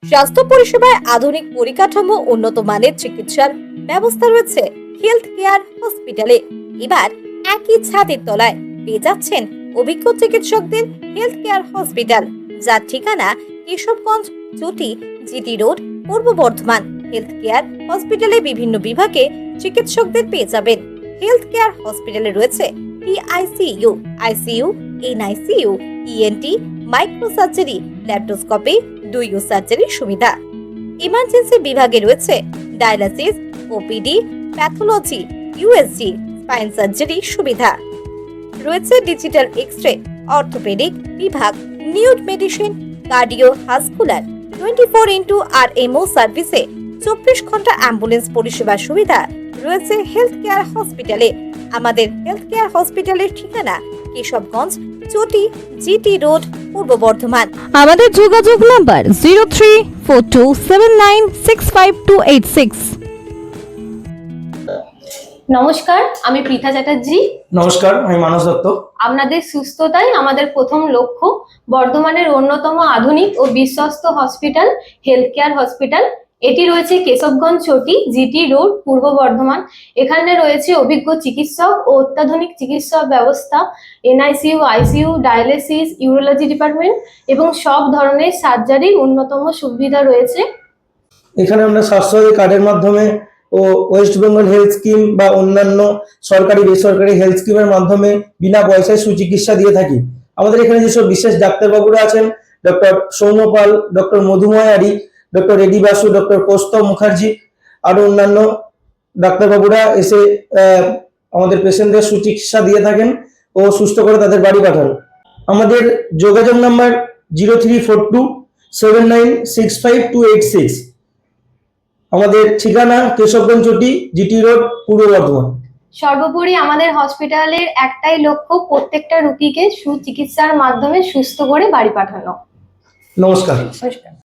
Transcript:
স্বাস্থ্য পরিষেবায় আধুনিক পরিকাঠামো, উন্নত মানের চিকিৎসার ব্যবস্থা রয়েছে হেলথ কেয়ার হসপিটালে। এবার একই ছাদের তলায় পেয়ে যাচ্ছেন অভিজ্ঞ চিকিৎসকদের হেলথ কেয়ার হসপিটাল, যার ঠিকানা কেশবগঞ্জ, চটি, জিটি রোড, পূর্ব বর্ধমান। হেলথ কেয়ার হসপিটালে বিভিন্ন বিভাগে চিকিৎসকদের পেয়ে যাবেন। হেলথ কেয়ার হসপিটালে রয়েছে PICU, ICU, NICU, ENT, micro surgery, laparoscopy, দুইও সার্জারির সুবিধা। ইমার্জেন্সি বিভাগে রয়েছে dialysis, OPD, pathology, USG, spine surgery সুবিধা। রয়েছে ডিজিটাল এক্স-রে, অর্থোপেডিক বিভাগ, নিউড medicine, cardiovascular, 24x RMO সার্ভিসে 24 ঘন্টা অ্যাম্বুলেন্স পরিষেবার সুবিধা রয়েছে হেলথ কেয়ার হসপিটালে। আমাদের হেলথ কেয়ার হসপিটালের ঠিকানা কেশবগঞ্জ, চটি, জিটি রোড, পূর্ব বর্ধমান। আমাদের যোগাযোগ নাম্বার 0342796586। নমস্কার, আমি পৃথা চ্যাটার্জি। নমস্কার, আমি মানস দত্ত। আপনাদের সুস্থতাই আমাদের প্রথম লক্ষ্য। বর্ধমানের অন্যতম আধুনিক ও বিশ্বস্ত হসপিটাল হেলথ কেয়ার হসপিটাল। এটি রয়েছে কেশবগঞ্জ, চটি, জিটি রোড, পূর্ব বর্ধমান। এখানে রয়েছে অভিজ্ঞ চিকিৎসক ও অত্যাধুনিক চিকিৎসা ব্যবস্থা, NICU, ICU, dialysis, urology department এবং সব ধরনের সার্জারির অন্যতম সুবিধা রয়েছে। এখানে আমরা স্বাস্থ্যসাথী কার্ডের মাধ্যমে ও ওয়েস্ট বেঙ্গল হেলথ স্কিম বা অন্যান্য সরকারি বেসরকারি হেলথ স্কিমের মাধ্যমে বিনা পয়সায় সুচিকিৎসা দিয়ে থাকি। আমাদের এখানে যেসব বিশেষ ডাক্তারবাবুরা আছেন, ডক্টর সৌম্য পাল, ডক্টর মধুময়ারি, ডক্টর রেডি বাসু, ডক্টর কৌস্তব মুখার্জি, আরো অন্যান্য ডাক্তারবাবুরা এসে আমাদের পেশেন্টদের সুচিকিৎসা দিয়ে থাকেন ও সুস্থ করে তাদের বাড়ি পাঠান। আমাদের যোগাযোগ নাম্বার 0342796526। আমাদের ঠিকানা কেশবগঞ্জ, চটি, জিটি রোড, পূর্ব বর্ধমান। সর্বোপরি আমাদের হসপিটালের একটাই লক্ষ্য, প্রত্যেকটা রোগীকে সুচিকিৎসার মাধ্যমে সুস্থ করে বাড়ি পাঠানো। নমস্কার। নমস্কার।